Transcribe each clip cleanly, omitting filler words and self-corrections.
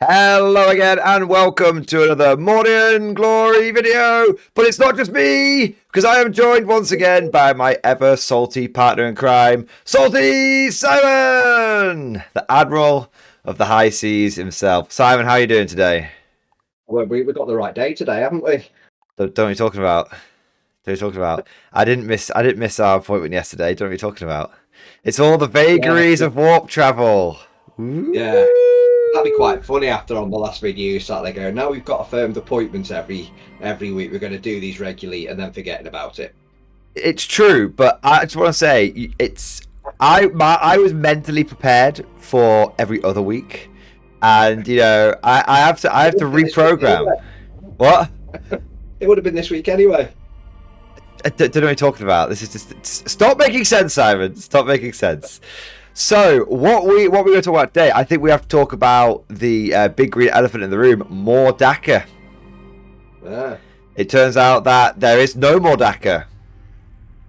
Hello again and welcome to another Mordian Glory video. But it's not just me, because I am joined once again by my ever salty partner in crime, Salty Simon, the Admiral of the High Seas himself. Simon, how are you doing today? Well, we've got the right day today, haven't we? Don't know what you're talking about. Don't know what you're talking about. I didn't miss our appointment yesterday. Don't know what you're talking about. It's all the vagaries of warp travel. Ooh. Yeah. That'd be quite funny after on the last video you sat there going, now we've got affirmed appointments every week, we're going to do these regularly and then forgetting about it. It's true, but I just want to say I was mentally prepared for every other week, and I have to reprogram. What? It would have been this week anyway. I don't know what you're talking about. This is just stop making sense, Simon. Stop making sense. So what we're going to talk about today, I think we have to talk about the big green elephant in the room, Mordaka. Yeah. It turns out that there is no Mordaka.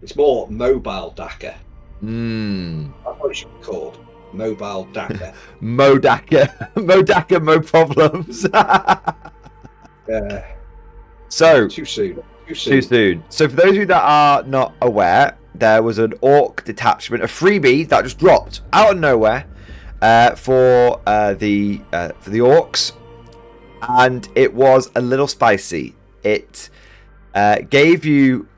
It's more mobile DACA. That's what it should be called. Mobile DACA. Modaka. Modaka, mo problems. Yeah. So Too soon. Too soon. So for those of you that are not aware, there was an orc detachment, a freebie that just dropped out of nowhere for the orcs, and it was a little spicy. It gave you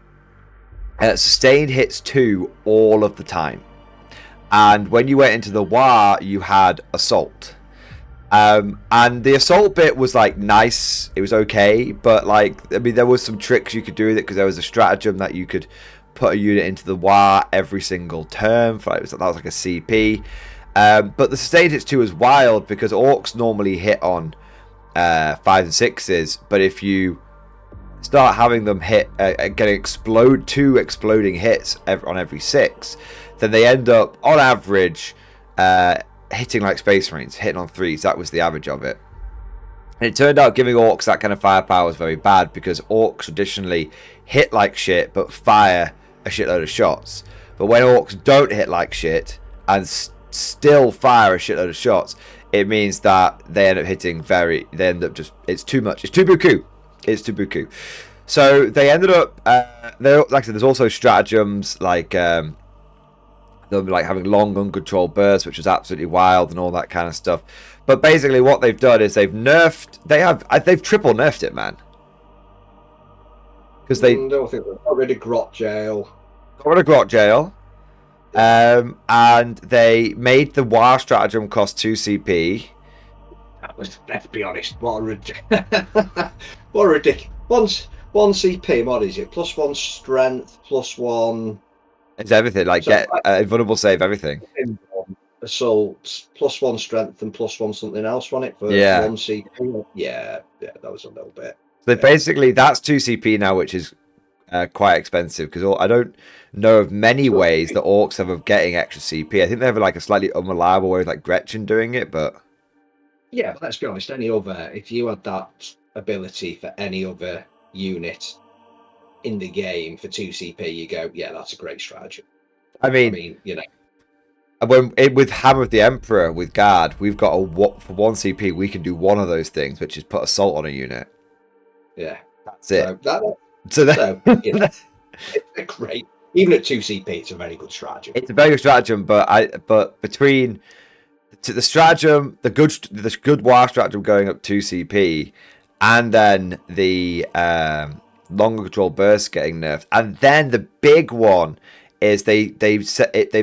sustained hits 2 all of the time, and when you went into the war, you had assault. And the assault bit was like nice, it was okay, but like, I mean, there was some tricks you could do with it, because there was a stratagem that you could put a unit into the war every single turn for, that was like a CP. But the sustained hits 2 is wild, because orcs normally hit on 5s and 6s, but if you start having them hit getting 2 exploding hits on every 6, then they end up on average hitting like Space Marines, hitting on 3s. That was the average of it. And it turned out giving orcs that kind of firepower was very bad, because orcs traditionally hit like shit but fire a shitload of shots. But when orcs don't hit like shit and still fire a shitload of shots, it means that they end up it's too much. It's too buku. So they ended up like I said, there's also stratagems like they'll be like having long uncontrolled bursts, which was absolutely wild, and all that kind of stuff. But basically what they've done is they've triple nerfed it, man. Because they don't think they've got rid of Grot Jail. And they made the war stratagem cost 2 CP. Let's be honest, what a ridiculous. One CP, what is it? +1 strength, +1... It's everything, like, so get invulnerable save, everything. Assault, +1 strength and +1 something else on it for 1 CP. Yeah, that was a little bit. So basically, that's 2 CP now, which is quite expensive, because I don't know of many ways that orcs have of getting extra CP. I think they have like a slightly unreliable way of like Gretchen doing it, but... Yeah, but let's be honest, if you had that ability for any other unit in the game for 2 CP, you go, yeah, that's a great strategy. I mean, with Hammer of the Emperor with Guard, we've got for 1 CP, we can do one of those things, which is put assault on a unit. Yeah, that's it. It's great. Even at 2 CP, it's a very good strategy. It's a very good stratagem, but between the stratagem, the good war stratagem going up 2 CP, and then the longer control burst getting nerfed, and then the big one is they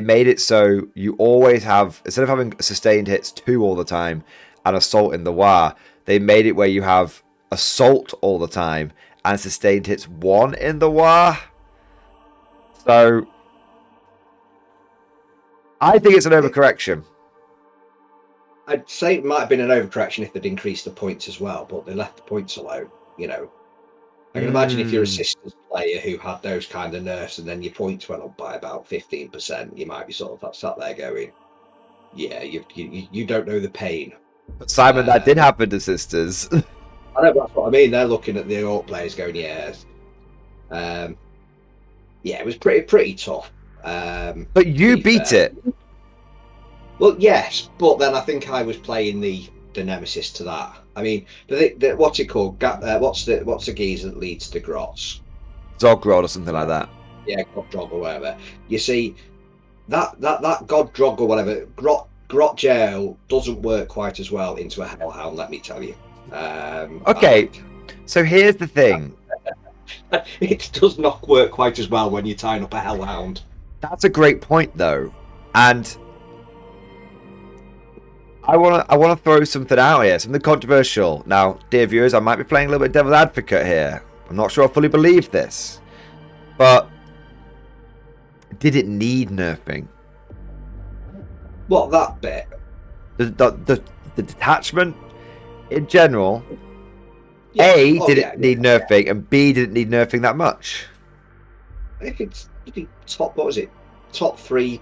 made it so you always have, instead of having sustained hits 2 all the time and assault in the war, they made it where you have assault all the time and sustained hits 1 in the war. So I think it's an overcorrection. I'd say it might have been an overcorrection if they'd increased the points as well, but they left the points alone. I can imagine if you're a Sisters player who had those kind of nerfs and then your points went up by about 15%, you might be sort of sat there going, yeah, you don't know the pain. But Simon, that did happen to Sisters. I know, that's what I mean. They're looking at the orc players going, yes. Yeah, it was pretty tough. But you beat it. Well, yes, but then I think I was playing the the nemesis to that. I mean, what's it called? What's the geezer that leads the grots? Zogrod or something like that. Yeah, God Drog or whatever. You see, that God Drog or whatever, Grot Jail doesn't work quite as well into a Hellhound, let me tell you. Okay, so here's the thing. It does not work quite as well when you're tying up a Hellhound. That's a great point, though, and I wanna throw something out here, something controversial. Now, dear viewers, I might be playing a little bit devil's advocate here. I'm not sure I fully believe this, but did it need nerfing? What, that bit? The detachment in general. Yeah. Did it need nerfing, and B, did it need nerfing that much? If it's top three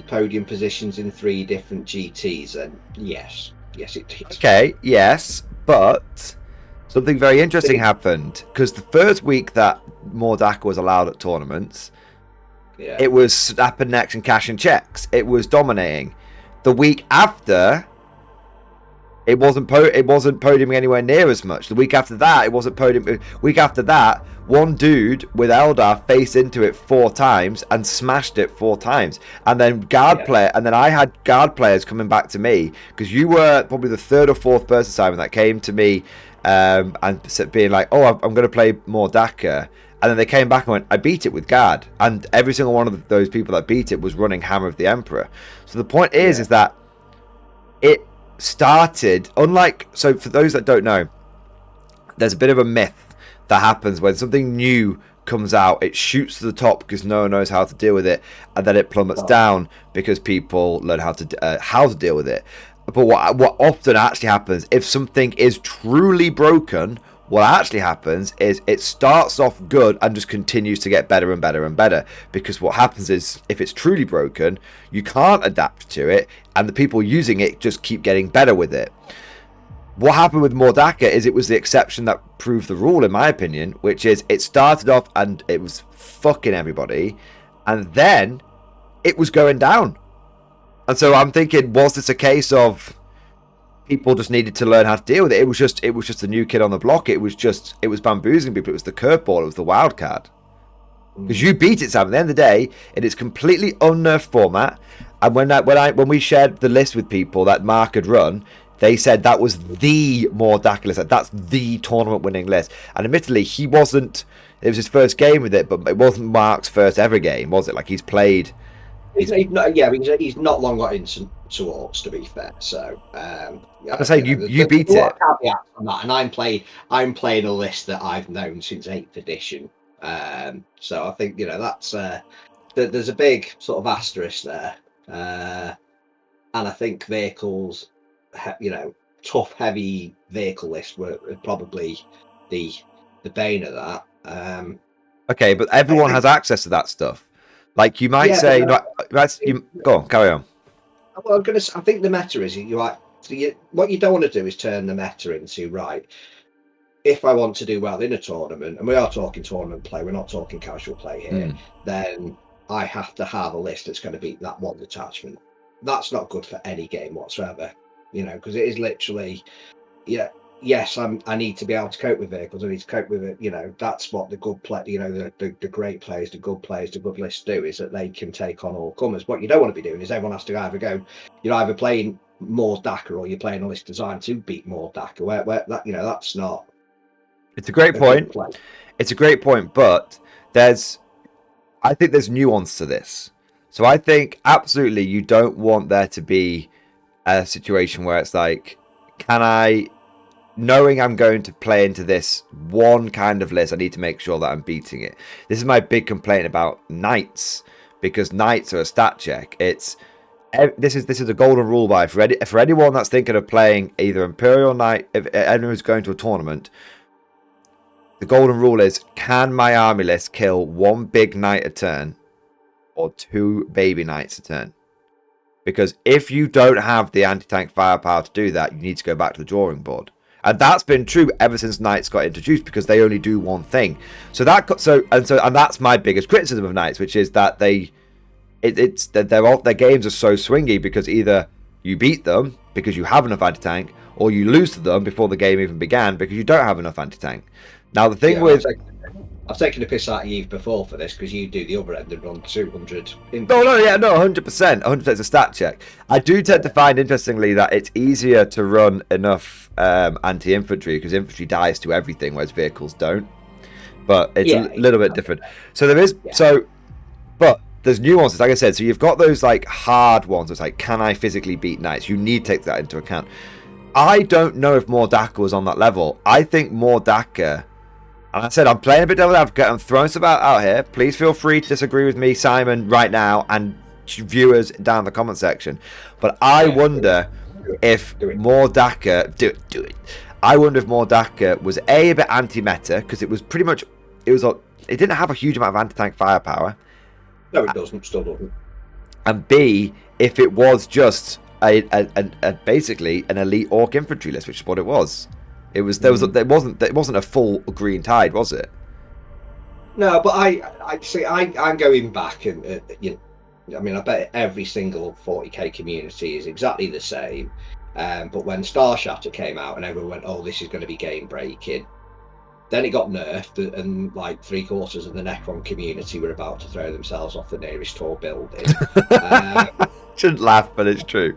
podium positions in 3 different GTs, then yes it did. Okay, yes, but something very interesting happened, because the first week that Mordaka was allowed at tournaments, it was snapping necks and cashing checks. It was dominating. The week after, it wasn't podiuming anywhere near as much. The week after that, it wasn't podium. Week after that, one dude with Eldar faced into it 4 times and smashed it 4 times. And then I had guard players coming back to me, because you were probably the 3rd or 4th person, Simon, that came to me and being like, "Oh, I'm going to play more Daka." And then they came back and went, "I beat it with guard." And every single one of those people that beat it was running Hammer of the Emperor. So the point is that it started, so for those that don't know, there's a bit of a myth that happens when something new comes out. It shoots to the top because no one knows how to deal with it, and then it plummets down because people learn how to deal with it. But what often actually happens, if something is truly broken, what actually happens is it starts off good and just continues to get better and better and better, because what happens is, if it's truly broken, you can't adapt to it, and the people using it just keep getting better with it. What happened with Mordaka is it was the exception that proved the rule, in my opinion, which is it started off and it was fucking everybody, and then it was going down. And so I'm thinking, was this a case of people just needed to learn how to deal with it? It was just the new kid on the block. It was bamboozling people. It was the curveball. It was the wild card. Because you beat it, Sam. At the end of the day, in its completely unnerfed format. And when we shared the list with people that Mark had run, they said that was the Mordaka list. That's the tournament-winning list. And admittedly, he wasn't. It was his first game with it, but it wasn't Mark's first ever game, was it? Like, he's played. He's not long got into orcs, to be fair. So I say you beat it. Caveat on that, and I'm playing a list that I've known since 8th edition. So I think that's there's a big sort of asterisk there, and I think vehicles, tough heavy vehicle lists were probably the bane of that. Okay, but everyone has access to that stuff. Like, you might say, go on, carry on. Well, I think the meta is what you don't want to do is turn the meta into, right, if I want to do well in a tournament, and we are talking tournament play, we're not talking casual play here, then I have to have a list that's going to beat that one detachment. That's not good for any game whatsoever, because it is literally, yes, I need to be able to cope with vehicles. I need to cope with it. That's what the good play, the great players, the good players, the good lists do, is that they can take on all comers. What you don't want to be doing is everyone has to either go, you're either playing more Daka or you're playing a list designed to beat more Daka. Where that, that's not. It's a great point. It's a great point, but I think there's nuance to this. So I think absolutely you don't want there to be a situation where it's like, knowing I'm going to play into this one kind of list, I need to make sure that I'm beating it. This is my big complaint about knights, because knights are a stat check. This is a golden rule by for anyone that's thinking of playing either Imperial Knight, if anyone who's going to a tournament. The golden rule is, can my army list kill 1 big knight a turn or 2 baby knights a turn? Because if you don't have the anti-tank firepower to do that, you need to go back to the drawing board. And that's been true ever since knights got introduced, because they only do one thing. And that's my biggest criticism of knights, which is that their games are so swingy, because either you beat them because you have enough anti-tank, or you lose to them before the game even began because you don't have enough anti-tank. Now the thing with I've taken the piss out of you before for this because you do the other end and run 200. No, 100%. It's a stat check. I do tend to find, interestingly, that it's easier to run enough anti-infantry because infantry dies to everything, whereas vehicles don't. But it's a little bit different. So there is but there's nuances, like I said. So you've got those like hard ones. It's like, can I physically beat knights? You need to take that into account. I don't know if Mordaka was on that level. I think Mordaka. And I said, I'm playing a bit devil's advocate. I'm throwing stuff out here. Please feel free to disagree with me, Simon, right now, and viewers down in the comment section. But I wonder if Mordaka... Do it. I wonder if Mordaka was a bit anti-meta, because it was pretty much... It didn't have a huge amount of anti-tank firepower. No, it doesn't. Still doesn't. And B, if it was just basically an elite orc infantry list, which is what it was. It wasn't a full green tide, was it? No, but I see. I'm going back and I mean, I bet every single 40k community is exactly the same. But when Star Shatter came out and everyone went, "Oh, this is going to be game breaking," then it got nerfed, and like 3/4 of the Necron community were about to throw themselves off the nearest tall building. Shouldn't laugh, but it's true.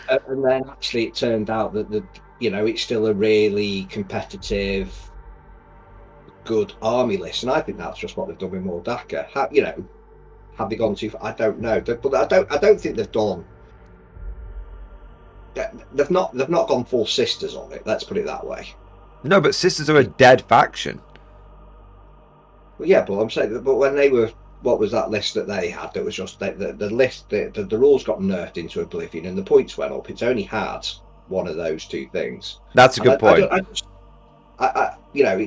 And then actually, it turned out that it's still a really competitive, good army list, and I think that's just what they've done with Mordaka. Have they gone too far? I don't know, but I don't think they've done. They've not gone full sisters on it. Let's put it that way. No, but sisters are a dead faction. Well, yeah, but I'm saying, but when they were, what was that list that they had? That was just the list. The rules got nerfed into oblivion, and the points went up. It's only had one of those two things. That's a good point. It's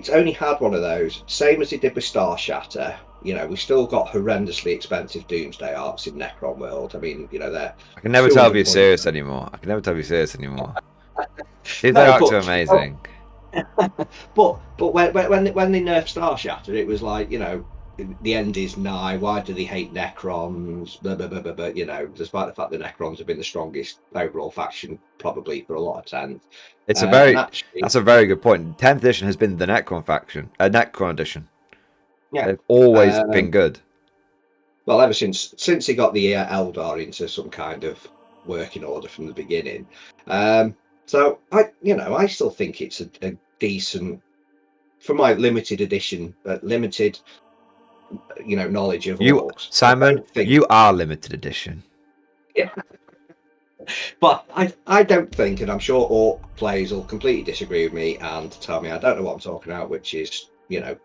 only had one of those, same as it did with Star Shatter. We still got horrendously expensive Doomsday arcs in Necron World. I mean, they're. I can never tell if you're serious anymore. These arcs are amazing. But when they nerfed Star Shatter, it was like, the end is nigh. Why do they hate Necrons? Blah, blah, blah, blah, blah, despite the fact that Necrons have been the strongest overall faction probably for a lot of 10th. That's a very good point. 10th edition has been the Necron faction, Necron edition. Yeah, they've always been good. Well, ever since he got the Eldar into some kind of working order from the beginning. So I still think it's a decent, for my limited edition, limited. Knowledge of orcs. Simon, you are limited edition. Yeah. But I don't think, and I'm sure orc players will completely disagree with me and tell me I don't know what I'm talking about, which is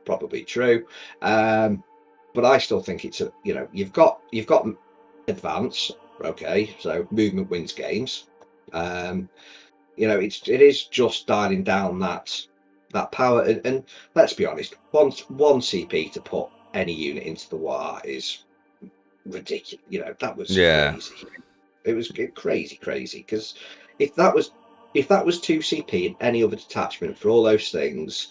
probably true. But I still think it's you've got advance, okay, so movement wins games. It is just dialing down that power, and let's be honest, one CP to put any unit into the war is ridiculous. That was crazy. It was crazy because if that was 2 CP in any other detachment for all those things,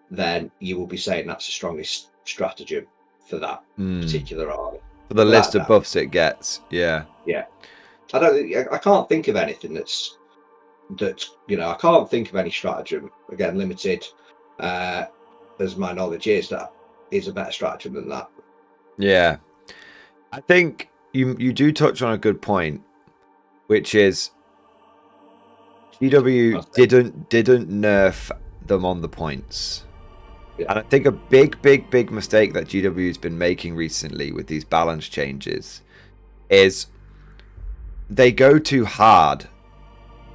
then you will be saying that's the strongest stratagem for that particular army. For the list of buffs it gets, yeah. I can't think of anything that's I can't think of any stratagem, again limited as my knowledge is, that is a better stratagem than that. Yeah, I think you do touch on a good point, which is GW didn't nerf them on the points. Yeah. And I think a big mistake that GW's been making recently with these balance changes is they go too hard,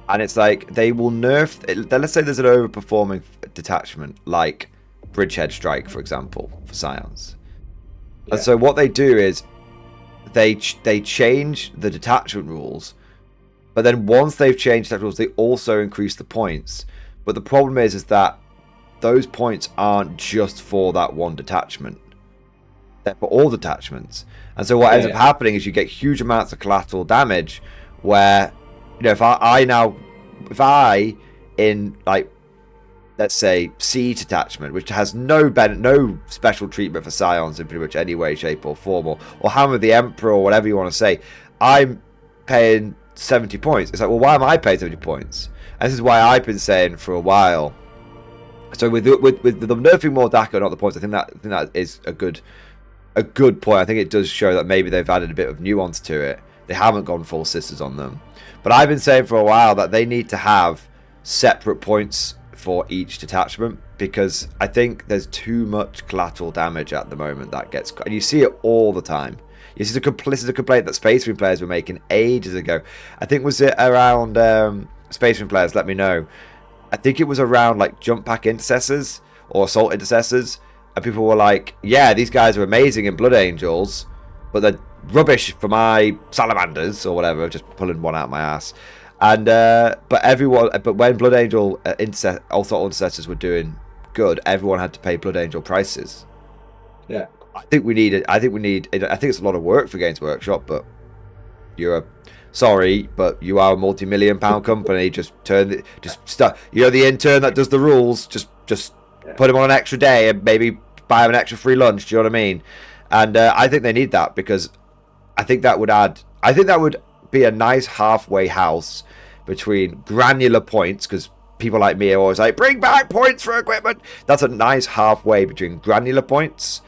and it's like they will nerf. Let's say there's an overperforming detachment like Bridgehead Strike, for example, for Scions. Yeah. And so what they do is they change the detachment rules, but then once they've changed the rules, they also increase the points. But the problem is that those points aren't just for that one detachment; they're for all detachments. And so what ends up happening is you get huge amounts of collateral damage, where if I in like, let's say, Siege detachment, which has no special treatment for Scions in pretty much any way, shape or form, or Hammer of the Emperor, or whatever you want to say, I'm paying 70 points. It's like, well, why am I paying 70 points? And this is why I've been saying for a while. So with them nerfing more Daka, not the points, I think that is a good point. I think it does show that maybe they've added a bit of nuance to it. They haven't gone full sisters on them. But I've been saying for a while that they need to have separate points for each detachment, because I think there's too much collateral damage at the moment that gets, and you see it all the time. This is a complaint that Space Marine players were making ages ago. I think was it around Space Marine players, let me know. I think it was around like jump pack intercessors or assault intercessors, and people were like, yeah, these guys are amazing in Blood Angels, but they're rubbish for my salamanders or whatever, just pulling one out of my ass. And but when Blood Angel assault intercessors were doing good, everyone had to pay Blood Angel prices. Yeah. I think it's a lot of work for Games Workshop, but you are a multi-million-pound company. You're the intern that does the rules. Just put him on an extra day and maybe buy him an extra free lunch. Do you know what I mean? And I think they need that, because I think that would be a nice halfway house between granular points, because people like me are always like, bring back points for equipment. That's a nice halfway between granular points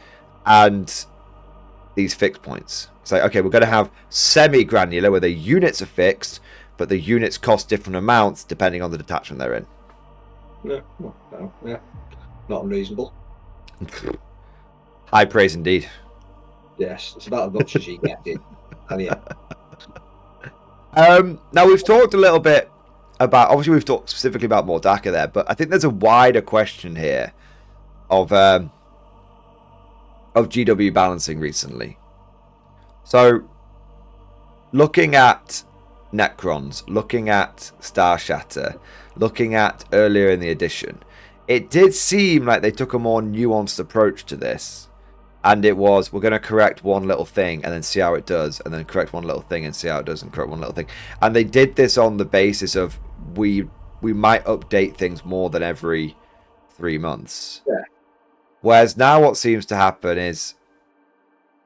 and these fixed points. It's like, okay, we're going to have semi-granular where the units are fixed, but the units cost different amounts depending on the detachment they're in. Yeah, not unreasonable. High praise indeed. Yes, it's about as much as you get it. And yeah. Now we've talked a little bit about, obviously we've talked specifically about Mordaka there, but I think there's a wider question here of GW balancing recently. So looking at Necrons, looking at Star Shatter, looking at earlier in the edition, it did seem like they took a more nuanced approach to this. And it was, we're going to correct one little thing and then see how it does, and then correct one little thing and see how it does, and correct one little thing. And they did this on the basis of we might update things more than every 3 months. Yeah. Whereas now what seems to happen is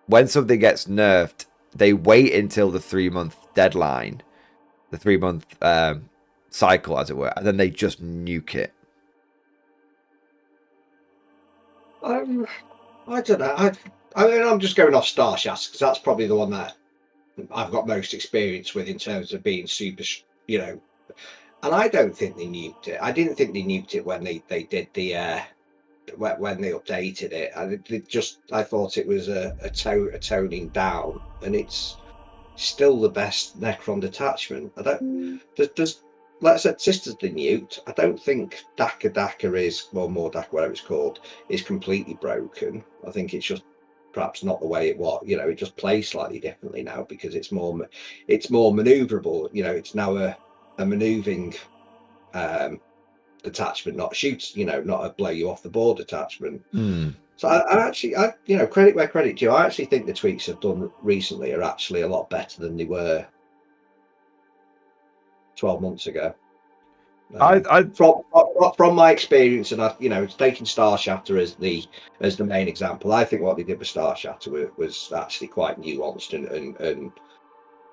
when something gets nerfed, they wait until the 3-month deadline, the 3-month cycle, as it were, and then they just nuke it. I don't know. I mean, I'm just going off Star Shatter because that's probably the one that I've got most experience with in terms of being super, And I don't think they nuked it. I didn't think they nuked it when they did the when they updated it. I thought it was a toning down, and it's still the best Necron detachment. I don't. There's like I said, Sisters the nuked. I don't think Daka is, well, more Daka, whatever it's called, is completely broken. I think it's just perhaps not the way it was. It just plays slightly differently now because it's more maneuverable. It's now a maneuvering detachment, not shoots. Not a blow you off the board detachment. So I actually, credit where credit due. I actually think the tweaks I've done recently are actually a lot better than they were 12 months ago. From my experience, and taking Star Shatter as the main example, I think what they did with Star Shatter was actually quite nuanced and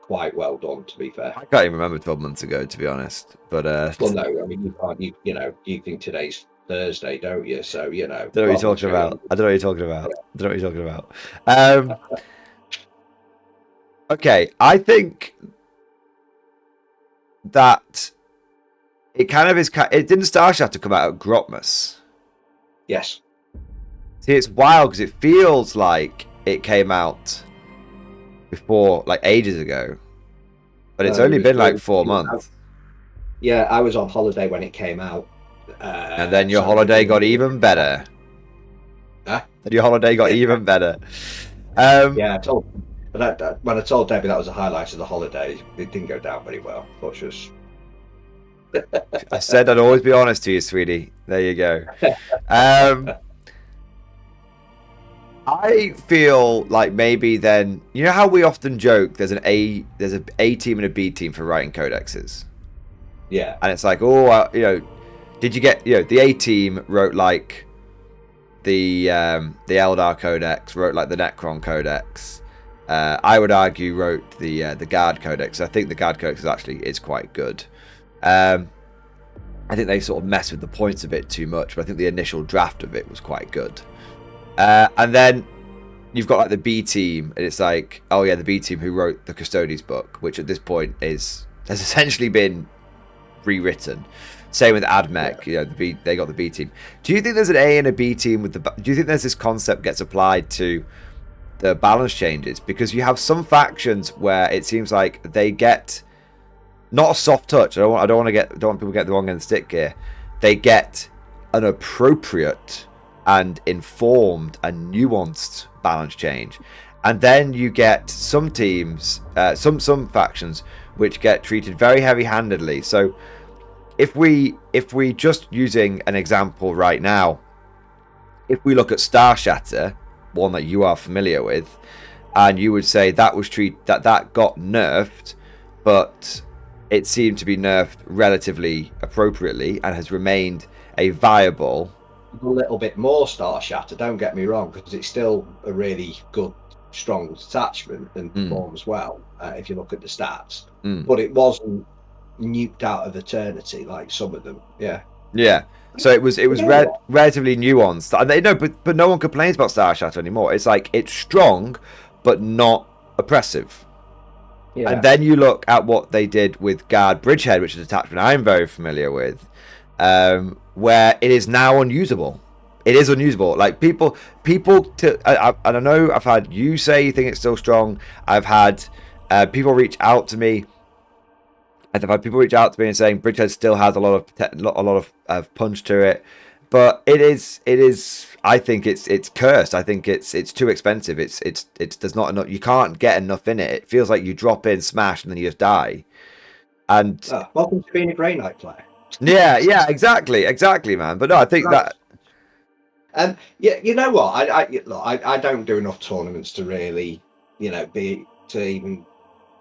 quite well done, to be fair. I can't even remember 12 months ago, to be honest. But well, no, I mean, you can't. You think today's Thursday, don't you? So Don't know what you're talking about. I don't know what you're talking about. Okay, I think that it kind of is. It didn't Star Shatter come out at Grotmas. Yes. See, it's wild because it feels like it came out before, like ages ago, but it's only been like 4 months. Yeah, I was on holiday when it came out. And then your holiday got even better. Huh? Your holiday got even better. Yeah, when I told Debbie that was a highlight of the holiday, it didn't go down very well. I thought she was... I said I'd always be honest to you, sweetie. There you go. I feel like maybe then, you know how we often joke there's an A team and a B team for writing codexes? Yeah. And it's like, did you get, the A team wrote like the Eldar Codex, wrote like the Necron Codex, I would argue wrote the Guard Codex. I think the Guard Codex is quite good. I think they sort of mess with the points a bit too much, but I think the initial draft of it was quite good. And then you've got like the B team, and it's like, oh yeah, the B team who wrote the Custodes book, which at this point has essentially been rewritten. Same with AdMech, you know, they got the B team. Do you think there's an A and a B team with the? Do you think there's this concept gets applied to the balance changes? Because you have some factions where it seems like they get not a soft touch. I don't want people to get the wrong end of the stick here. They get an appropriate and informed and nuanced balance change, and then you get some teams, some factions which get treated very heavy-handedly. So if we just using an example right now, if we look at Star Shatter, one that you are familiar with, and you would say that got nerfed, but it seemed to be nerfed relatively appropriately and has remained a viable. A little bit more Star Shatter, don't get me wrong, because it's still a really good, strong detachment and performs well if you look at the stats. But it wasn't nuked out of eternity like some of them. Yeah. So it was relatively nuanced, and but no one complains about Star Shatter anymore. It's like it's strong, but not oppressive. Yeah. And then you look at what they did with Guard Bridgehead, which is a detachment I'm very familiar with, where it is now unusable. It is unusable. Like people. And I know I've had you say you think it's still strong. I've had people reach out to me. I've had people reach out to me and saying Bridgehead still has a lot of punch to it, but it is. I think it's cursed. I think it's too expensive. It's there's not enough. You can't get enough in it. It feels like you drop in, smash, and then you just die. And welcome to being a Grey Knight player. Yeah, exactly, man. But no, I think that. You know what? I don't do enough tournaments to really, even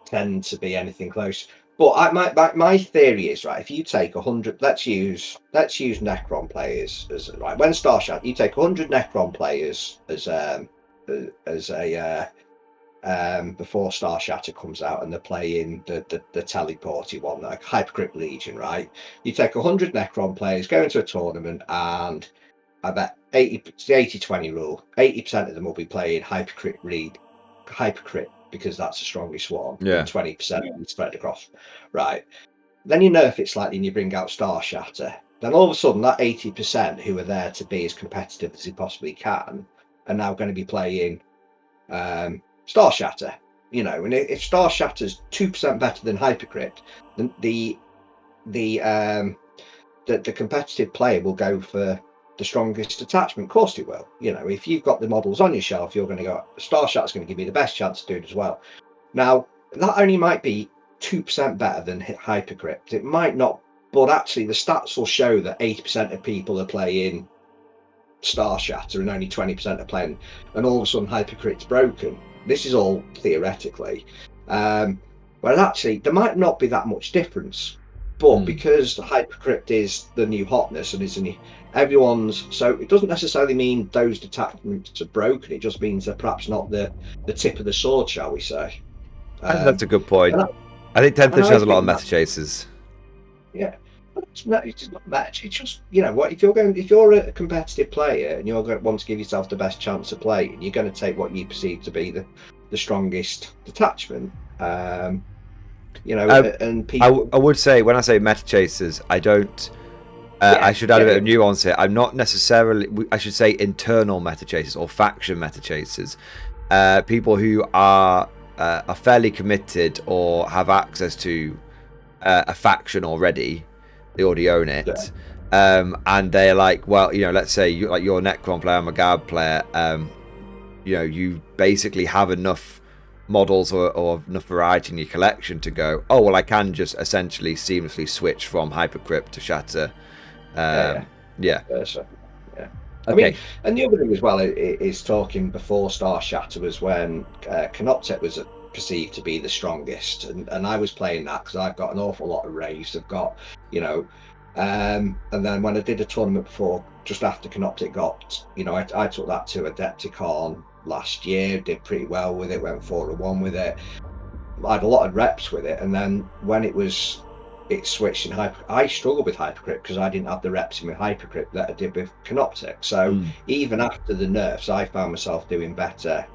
tend to be anything close. But my theory is, right, if you take 100, let's use Necron players as right when Star Shatter, you take 100 Necron players as a before Star Shatter comes out and they're playing the teleporty one, like Hypercrypt Legion, right? You take 100 Necron players, go into a tournament, and I bet 80-20 rule. 80% of them will be playing Hypercrypt because that's the strongest one. Yeah. 20% spread across. Right. Then you nerf it slightly and you bring out Star Shatter. Then all of a sudden that 80% who are there to be as competitive as they possibly can are now going to be playing Star Shatter. And if Star Shatter's 2% better than Hypercrypt, then the competitive player will go for the strongest attachment. Of course it will. If you've got the models on your shelf, you're going to go, Star Shatter's going to give you the best chance to do it as well. Now, that only might be 2% better than Hypercrypt. It might not, but actually the stats will show that 80% of people are playing Star Shatter and only 20% are playing, and all of a sudden Hypercrypt's broken. This is all theoretically. Well, actually, there might not be that much difference. But because the Hypercrypt is the new hotness and is so it doesn't necessarily mean those detachments are broken. It just means they're perhaps not the tip of the sword, shall we say? I think that's a good point. I think 10th edition has a lot of meta chasers. Yeah, it's not match. It's just what if you're a competitive player and you're going to want to give yourself the best chance of playing, you're going to take what you perceive to be the strongest detachment. And people. I would say when I say meta chasers, I don't. I should add a bit of nuance here. I'm not necessarily. I should say internal meta chasers or faction meta chasers. People who are fairly committed or have access to a faction already. They already own it, and they're like, well, let's say you're a Necron player, I'm a Guard player. You basically have enough models or enough variety in your collection to go, oh well, I can just essentially seamlessly switch from Hypercrypt to Shatter. Yeah. Okay. I mean, and the other thing as well is talking before Star Shatter was when Canoptek was perceived to be the strongest, and I was playing that because I've got an awful lot of raves. I've got and then when I did a tournament before, just after Canoptek got, I took that to Adepticon last year, did pretty well with it, went 4-1 with it. I had a lot of reps with it, and then when it switched in hyper, I struggled with hypercrypt because I didn't have the reps in with hypercrypt that I did with canoptic. So even after the nerfs, I found myself doing better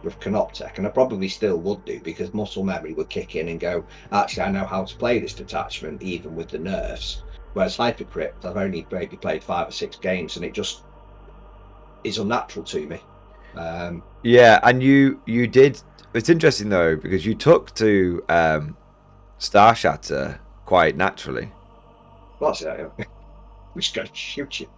with canoptic, and I probably still would do, because muscle memory would kick in and go, actually I know how to play this detachment even with the nerfs. Whereas hypercrypt, I've only maybe played 5 or 6 games, and it just is unnatural to me. Yeah, and you did. It's interesting though, because you took to Star Shatter quite naturally. What's that? I'm just going to shoot you.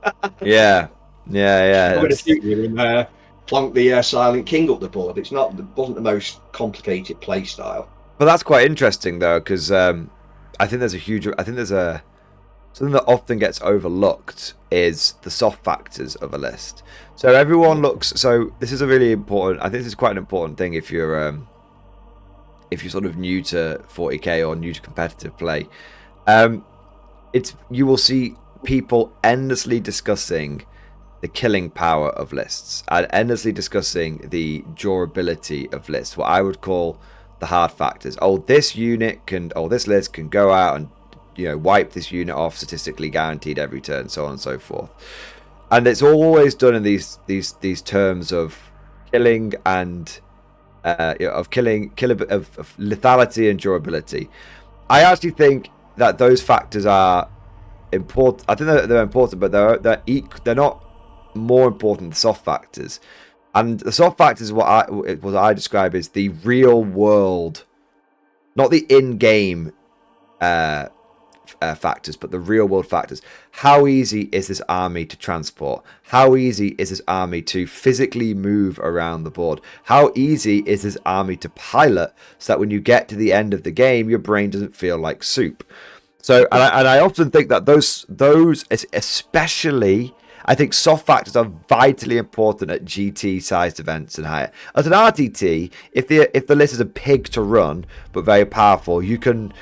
Yeah. I'm going to shoot you and plonk the Silent King up the board. It wasn't the most complicated play style. But that's quite interesting though, because I think there's something that often gets overlooked is the soft factors of a list. So everyone looks. So this is a really important. I think this is quite an important thing if you're sort of new to 40k or new to competitive play. You will see people endlessly discussing the killing power of lists and endlessly discussing the durability of lists. What I would call the hard factors. This list can go out and wipe this unit off, statistically guaranteed every turn, so on and so forth. And it's always done in these terms of killing and of lethality and durability. I actually think that those factors are important. I think they're important, but they're not more important than the soft factors. And the soft factors, what I describe as the real world, not the in-game factors, but the real world factors. How easy is this army to transport? How easy is this army to physically move around the board? How easy is this army to pilot, so that when you get to the end of the game, your brain doesn't feel like soup? So, and I often think that those especially, I think soft factors are vitally important at GT sized events and higher. As an RTT, if the list is a pig to run but very powerful, you can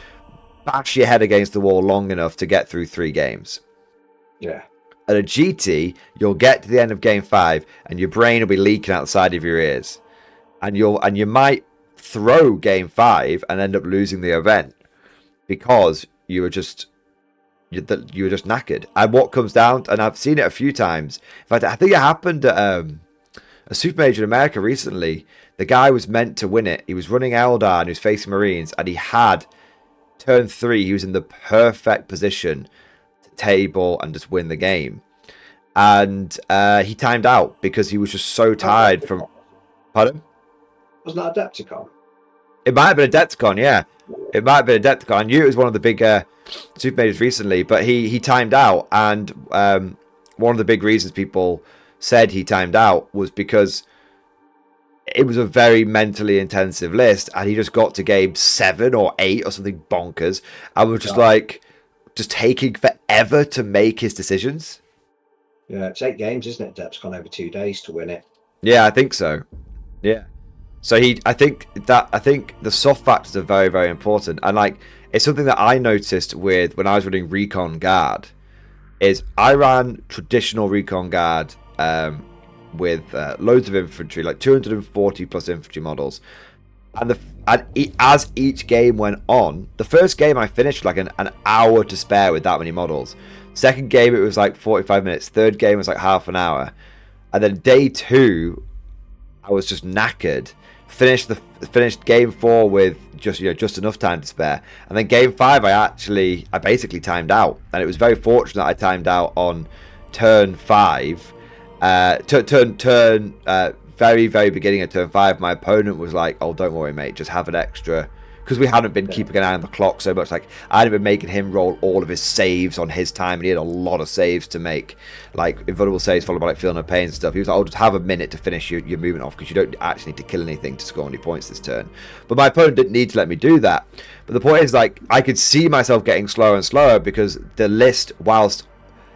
bash your head against the wall long enough to get through 3 games. Yeah. At a GT, you'll get to the end of game 5 and your brain will be leaking out the side of your ears, and you might throw game 5 and end up losing the event because you were just knackered. And what comes down, and I've seen it a few times. In fact, I think it happened at a super major in America recently. The guy was meant to win it. He was running Eldar and he was facing Marines, and he had turn 3. He was in the perfect position to table and just win the game, and he timed out because he was just so tired from. Pardon? Wasn't that Adepticon? It might have been a Adepticon, yeah. It might have been a Adepticon. I knew it was one of the big super majors recently, but he timed out, and one of the big reasons people said he timed out was because it was a very mentally intensive list, and he just got to game 7 or 8 or something bonkers, and was just taking forever to make his decisions. Yeah, it's 8 games, isn't it? Adepticon over 2 days to win it. Yeah, I think so. Yeah. So I think the soft factors are very, very important, and it's something that I noticed with when I was running Recon Guard. Is I ran traditional Recon Guard with loads of infantry, like 240 plus infantry models, and as each game went on, the first game I finished like an hour to spare with that many models. Second game it was like 45 minutes. Third game was like half an hour, and then day 2 I was just knackered. Finished game 4 with just enough time to spare, and then game 5 I basically timed out, and it was very fortunate I timed out on turn 5. Very, very beginning of turn 5. My opponent was like, "Oh, don't worry, mate, just have an extra," because we hadn't been keeping an eye on the clock so much. Like, I hadn't been making him roll all of his saves on his time, and he had a lot of saves to make, like invulnerable saves followed by like feeling no pain and stuff. He was like, "Oh, just have a minute to finish your movement off, because you don't actually need to kill anything to score any points this turn." But my opponent didn't need to let me do that. But the point is, like, I could see myself getting slower and slower because the list, whilst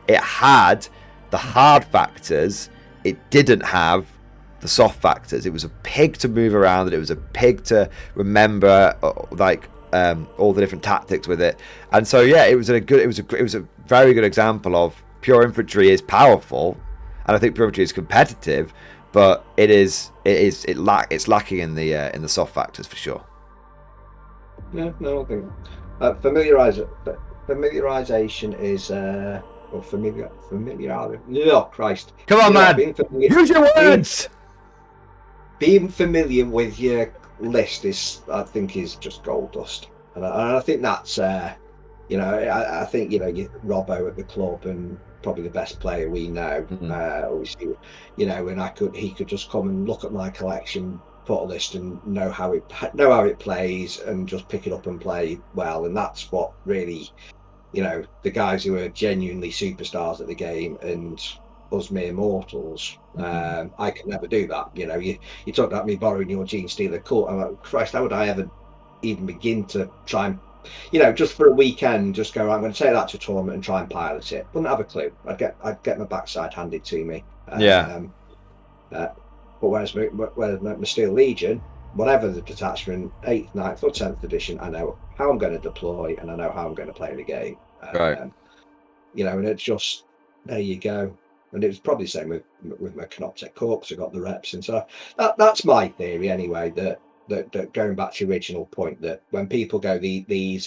it had the hard factors, it didn't have the soft factors. It was a pig to move around, and it was a pig to remember all the different tactics with it. And so yeah, it was a very good example of pure infantry is powerful, and I think pure infantry is competitive, but it's lacking in the soft factors for sure. Yeah, no, I think familiarization is or familiar. Oh Christ! Come on, man! Use your words. Being familiar with your list I think is just gold dust, and I think that's I think Robbo at the club and probably the best player we know. Obviously, and he could just come and look at my collection, put a list, and know how it plays, and just pick it up and play well. And that's what really, the guys who are genuinely superstars at the game and us mere mortals. I could never do that. You talk about me borrowing your Gene Stealer cut. I'm like, Christ, how would I ever even begin to try and just for a weekend, just go, I'm going to take that to a tournament and try and pilot it. Wouldn't have a clue. I'd get my backside handed to me. But whereas my Steel Legion, whatever the detachment, 8th, 9th or 10th edition, I know how I'm going to deploy and I know how I'm going to play the game. Right. And it's just, there you go. And it was probably the same with my Canoptek Corps. I got the reps. And so that's my theory anyway, that going back to the original point, that when people go, these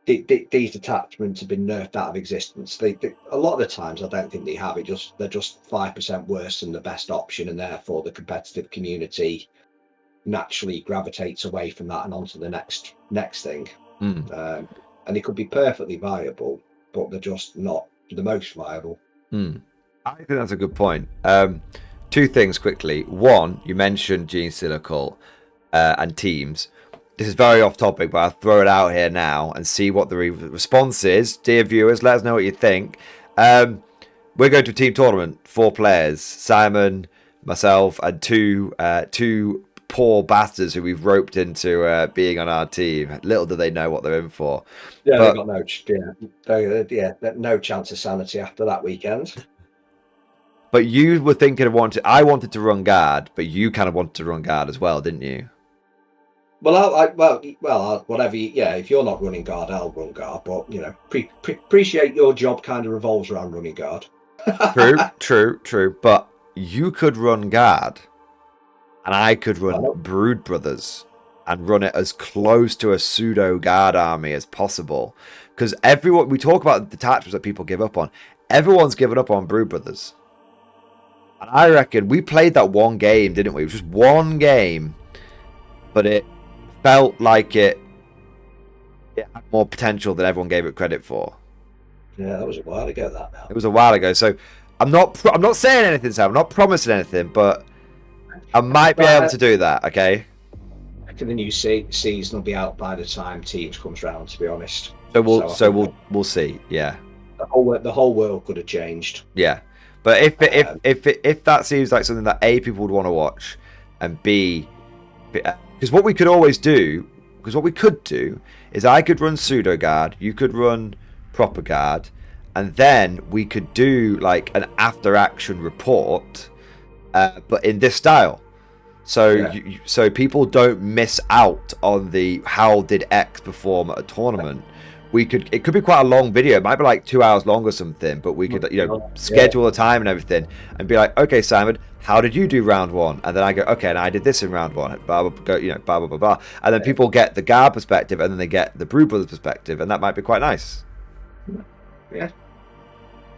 detachments have been nerfed out of existence, a lot of the times I don't think they have. They're just 5% worse than the best option, and therefore the competitive community naturally gravitates away from that and onto the next thing. And they could be perfectly viable, but they're just not the most viable. I think that's a good point. Two things quickly. One, you mentioned Gene Stealer Cult and teams. This is very off topic, but I'll throw it out here now and see what the response is. Dear viewers, let us know what you think. We're going to a team tournament, 4 players, Simon, myself, and two poor bastards who we've roped into being on our team. Little do they know what they're in for. Yeah, they've got no chance of sanity after that weekend. But you were thinking of I wanted to run guard, but you kind of wanted to run guard as well, didn't you? Well, whatever. If you're not running guard, I'll run guard. But appreciate your job kind of revolves around running guard. True. But you could run guard, and I could run Brood Brothers and run it as close to a pseudo guard army as possible. Because we talk about the detachments that people give up on. Everyone's given up on Brood Brothers. And I reckon we played that one game, didn't we? It was just one game, but it felt like it had more potential than everyone gave it credit for. Yeah, that was a while ago. It was a while ago. So I'm not saying anything, Sam. I'm not promising anything, but I might be able to do that. Okay. I reckon the new season will be out by the time teams comes round. To be honest. So we'll see. Yeah. The whole world could have changed. Yeah. But if that seems like something that A, people would want to watch, and B, because what we could do is I could run pseudo guard, you could run proper guard, and then we could do like an after action report, but in this style. So so people don't miss out on the how did X perform at a tournament. It could be quite a long video. It might be like 2 hours long or something, but we could, schedule the time and everything and be like, okay, Simon, how did you do round 1? And then I go, okay, and I did this in round 1. Blah, blah, blah. And then people get the guard perspective and then they get the Brood Brothers perspective, and that might be quite nice. Yeah.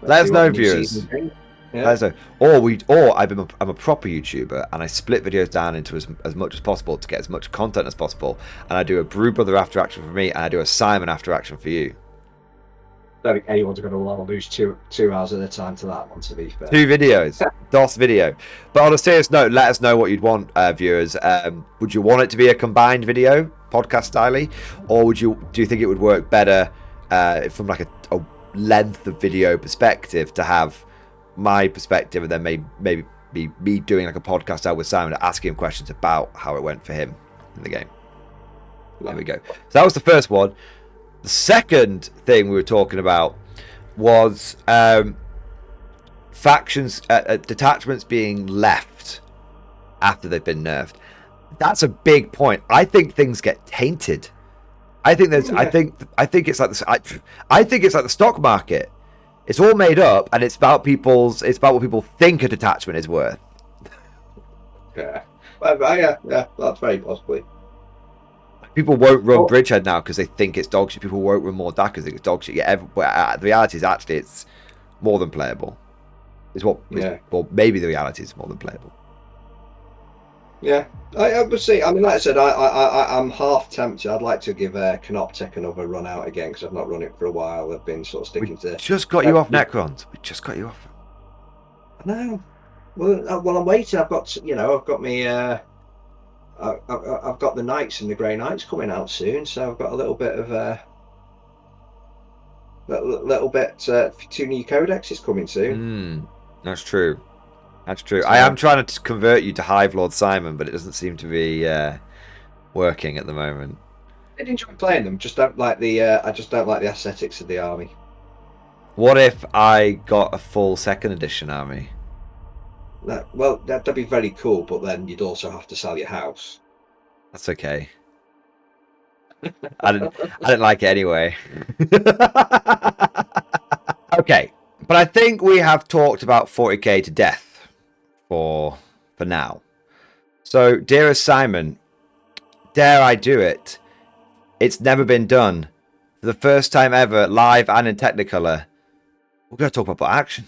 Let us know, viewers. Yeah. Or I'm a proper YouTuber and I split videos down into as much as possible to get as much content as possible, and I do a Brood Brother after action for me and I do a Simon after action for you. I don't think anyone's going to want to lose two hours at a time to that one, to be fair. 2 videos. DOS video. But on a serious note, let us know what you'd want, viewers. Would you want it to be a combined video, podcast style, or do you think it would work better from like a length of video perspective to have my perspective and then maybe be me doing like a podcast out with Simon, asking him questions about how it went for him in the game? There we go. So that was the first one. The second thing we were talking about was factions, detachments being left after they've been nerfed. That's a big point. I think things get tainted. I think it's like the stock market. It's all made up, and it's about what people think a detachment is worth. Yeah. Yeah, that's very possibly. People won't run Bridgehead now because they think it's dog shit. People won't run more DAC because they think it's dog shit. Yeah, but the reality is actually it's more than playable. Well, maybe the reality is more than playable. Yeah, I would see. I mean, like I said, I'm half tempted. I'd like to give Canoptech another run out again because I've not run it for a while. I've been sort of sticking to. Just got you off Necrons. We just got you off. I know. Well, I'm waiting. I've got I've got me. I've got the Knights and the Grey Knights coming out soon, so I've got a little bit of little bit 2 new codexes coming soon. That's true. That's true. So, I am trying to convert you to Hive Lord Simon, but it doesn't seem to be working at the moment. I did enjoy playing them. Just don't like the. I just don't like the aesthetics of the army. What if I got a full 2nd edition army? Well, that'd be very cool, but then you'd also have to sell your house. That's okay. I didn't like it anyway. Okay, but I think we have talked about 40k to death for now. So, dearest Simon, dare I do it? It's never been done. For the first time ever, live and in Technicolor, we're going to talk about bot action.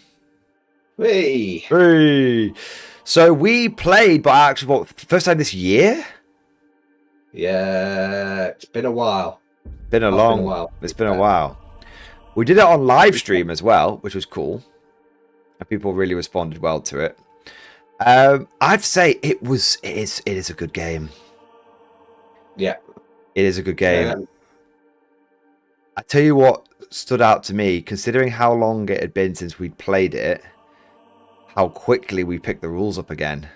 Hey. So we played bot action for the first time this year? Yeah, it's been a while. It's been a while. We did it on live stream as well, which was cool. And people really responded well to it. I'd say it is a good game. Yeah. It is a good game. I tell you what stood out to me, considering how long it had been since we'd played it, how quickly we picked the rules up again.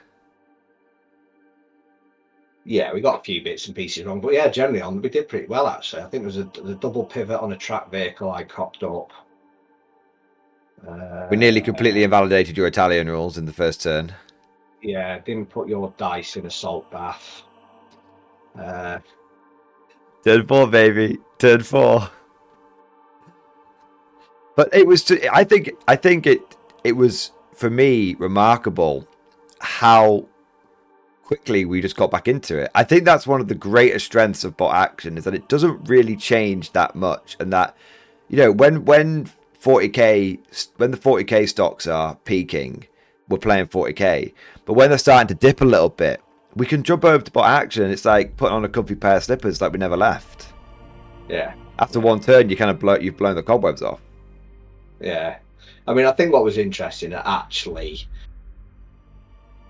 Yeah, we got a few bits and pieces wrong, but yeah, generally we did pretty well actually. I think there was the double pivot on a track vehicle I cocked up. We nearly completely invalidated your Italian rules in the first turn. Yeah, didn't put your dice in a salt bath. Turn 4, baby. Turn 4. But it was. I think it was for me remarkable how quickly we just got back into it. I think that's one of the greatest strengths of bot action is that it doesn't really change that much, and that when the 40k stocks are peaking, we're playing 40k, but when they're starting to dip a little bit, we can jump over to bot action. It's like putting on a comfy pair of slippers, like we never left. Yeah. After one turn, you've blown the cobwebs off. Yeah. I mean, I think what was interesting actually,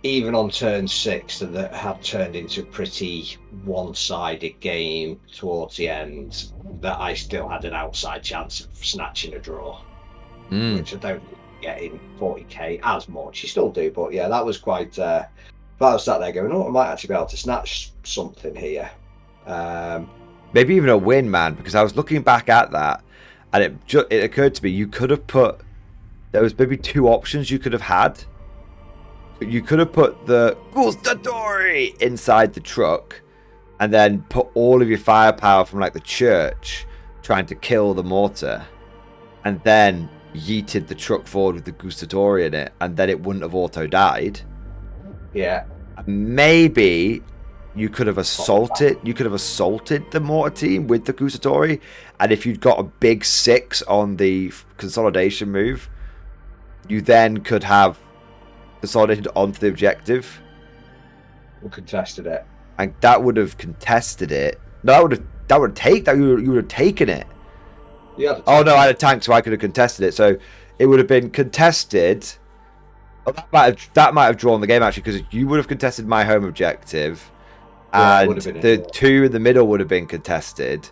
even on turn 6, that had turned into a pretty one-sided game towards the end, that I still had an outside chance of snatching a draw, which I don't get in 40k as much. You still do, but yeah, that was quite. I was sat there going, "Oh, I might actually be able to snatch something here." Maybe even a win, man, because I was looking back at that, and it occurred to me you could have put. There was maybe 2 options you could have had. You could have put the Gustatori inside the truck, and then put all of your firepower from like the church trying to kill the mortar, and then yeeted the truck forward with the Gustatori in it, and then it wouldn't have auto died. Yeah. Maybe you could have assaulted. You could have assaulted the mortar team with the Gustatori, and if you'd got a big 6 on the consolidation move, you then could have consolidated onto the objective. We contested it, and that would have contested it. No, that would take that. You would have taken it. Yeah. Oh no, I had a tank, so I could have contested it. So it would have been contested. Oh, that might have drawn the game actually, because you would have contested my home objective, and the 2 in the middle would have been contested,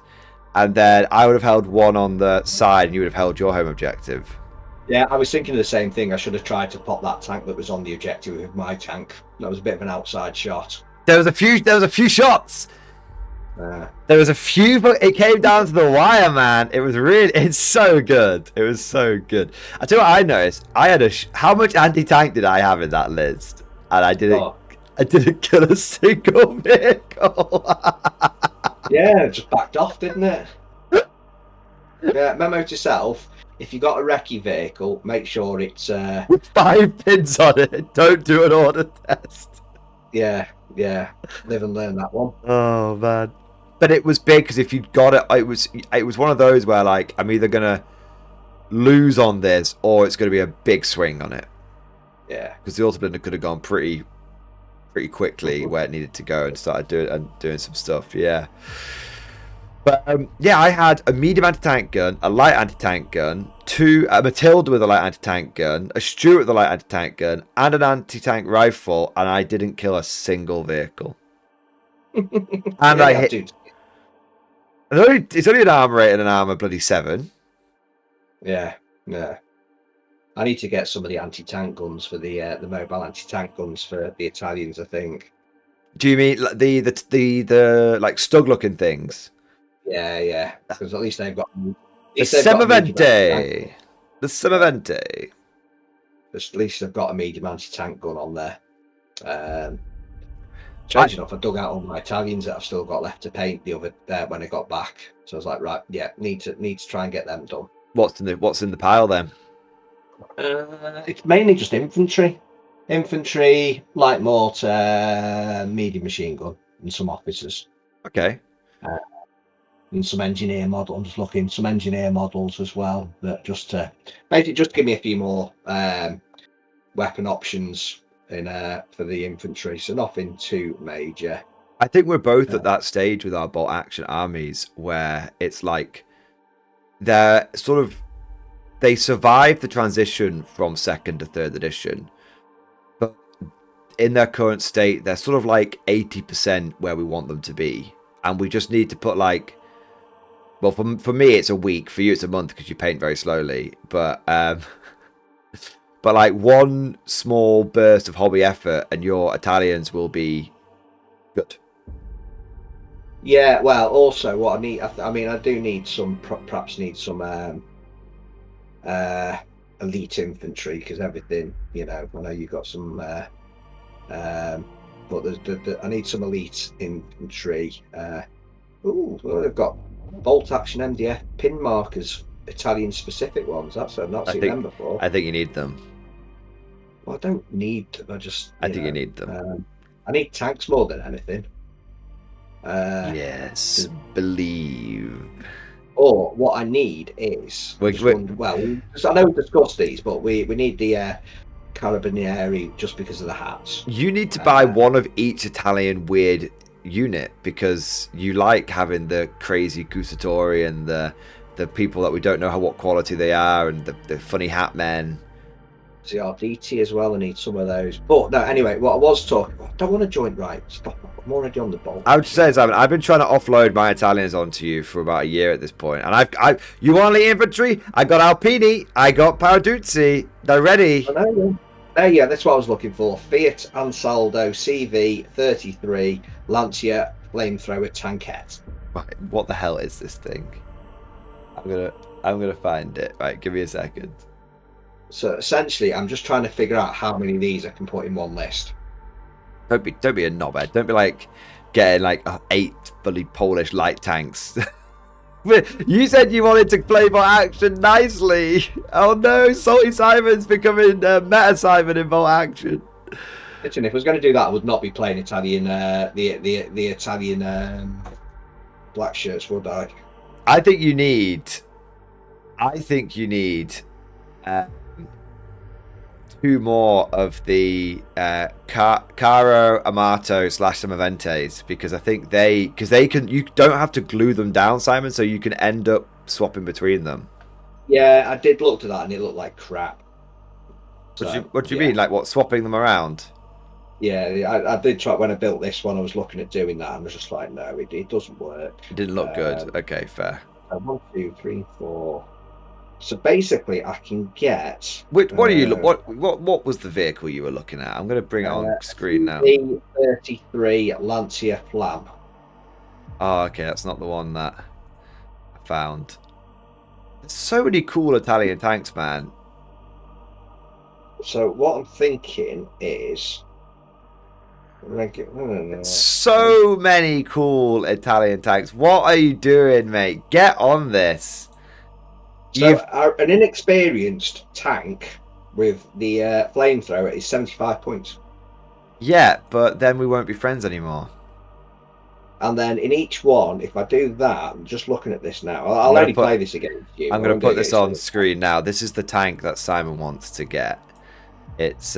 and then I would have held 1 on the side, and you would have held your home objective. Yeah, I was thinking the same thing. I should have tried to pop that tank that was on the objective with my tank. That was a bit of an outside shot. There was a few shots. There was a few, but it came down to the wire, man. It's so good. It was so good. I tell you what I noticed. I had how much anti-tank did I have in that list? And I didn't kill a single vehicle. Yeah, it just backed off, didn't it? Yeah, memo to self. If you got a recce vehicle, make sure it's with 5 pins on it. Don't do an order test. Yeah, yeah. Live and learn that one. Oh man. But it was big because if you'd got it, it was one of those where like I'm either gonna lose on this or it's gonna be a big swing on it. Yeah. Because the ultimate could have gone pretty quickly where it needed to go and started doing some stuff. Yeah. But yeah, I had a medium anti-tank gun, a light anti-tank gun, a Matilda with a light anti-tank gun, a Stuart with a light anti-tank gun, and an anti-tank rifle, and I didn't kill a single vehicle. And Yeah, I hit. It's only an armor rate and an armor bloody 7. Yeah, yeah. I need to get some of the anti-tank guns for the mobile anti-tank guns for the Italians, I think. Do you mean the like stug looking things? Yeah, yeah. Because at least they've got The Semovente. The Semovente. At least they've got a medium anti-tank gun on there. Strange enough, I dug out all my Italians that I've still got left to paint the other when I got back. So I was like, right, yeah, need to try and get them done. What's in the pile then? It's mainly just infantry, light mortar, medium machine gun, and some officers. Okay. And some engineer models. I'm just looking some engineer models as well. That just basically just give me a few more weapon options for the infantry. So nothing too major. I think we're both at that stage with our bolt action armies where it's like they're sort of they survive the transition from 2nd to 3rd edition, but in their current state, they're sort of like 80% where we want them to be, and we just need to put like, well, for me it's a week, for you it's a month because you paint very slowly, but like one small burst of hobby effort and your Italians will be good. Yeah, well, also what I need, I mean, I do need some, perhaps need some elite infantry because everything, you know, I know you got some, but I need some elite infantry. Well, they've got bolt action MDF pin markers, Italian specific ones. I've not seen them before. I think you need them. Well, I don't need them. I think you need them. I need tanks more than anything. Yes, believe. Or what I need is because I know we discussed these, but we need the Carabinieri just because of the hats. You need to buy one of each Italian weird unit because you like having the crazy Cusatori and the people that we don't know what quality they are and the funny hat men. The RDT as well. I need some of those. But no, anyway, what I was talking about, I don't want to joint right. Stop. I'm already on the bolt. I would say, Simon, I've been trying to offload my Italians onto you for about a year at this point, and you want the infantry? I got Alpini, I got Paraduzzi. They're ready. I know. Yeah, that's what I was looking for. Fiat Ansaldo CV 33 Lancia flamethrower tankette. Right, what the hell is this thing? I'm gonna find it. Right, give me a second. So essentially, I'm just trying to figure out how many of these I can put in one list. Don't be a knobhead. Don't be like getting like 8 fully Polish light tanks. You said you wanted to play more action nicely. Oh no, Salty Simon's becoming Meta Simon in Volt Action. Listen, if I was going to do that, I would not be playing Italian, the Italian black shirts, would I? I think you need 2 more of the Caro Amato / Semoventes because I think you don't have to glue them down, Simon, so you can end up swapping between them. Yeah, I did look at that and it looked like crap. What do you mean? Like what, swapping them around? Yeah, I did try when I built this one. I was looking at doing that and I was just like, no, it doesn't work. It didn't look good. Okay, fair. 1, 2, 3, 4. So basically, I can get. What are you? What was the vehicle you were looking at? I'm going to bring it on screen now. 33 Lancia Flam. Oh, okay, that's not the one that I found. There's so many cool Italian tanks, man. So what I'm thinking is. So many cool Italian tanks. What are you doing, mate? Get on this. So an inexperienced tank with the flamethrower is 75 points. Yeah, but then we won't be friends anymore. And then in each one, if I do that, I'm just looking at this now. I'm I'll gonna only put play this against you. I'm I gonna won't do put it this against on anyone. screen now. This is the tank that Simon wants to get. It's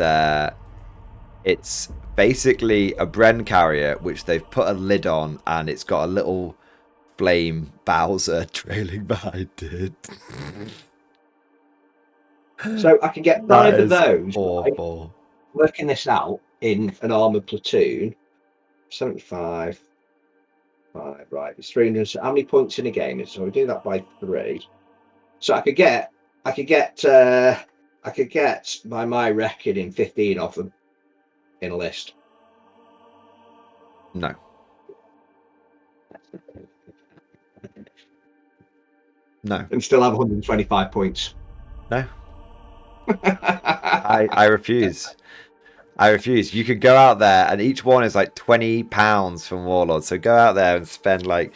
basically a Bren carrier which they've put a lid on, and it's got a little flame Bowser trailing behind it. So I can get That 5 of is those, right? awful. Working this out in an armored platoon. 75. 5, right? It's 300. So how many points in a game? So we do that by 3. So I could get by my reckoning 15 of them in a list. No. No. And still have 125 points. No. I refuse. I refuse. You could go out there, and each one is like £20 from Warlord. So go out there and spend like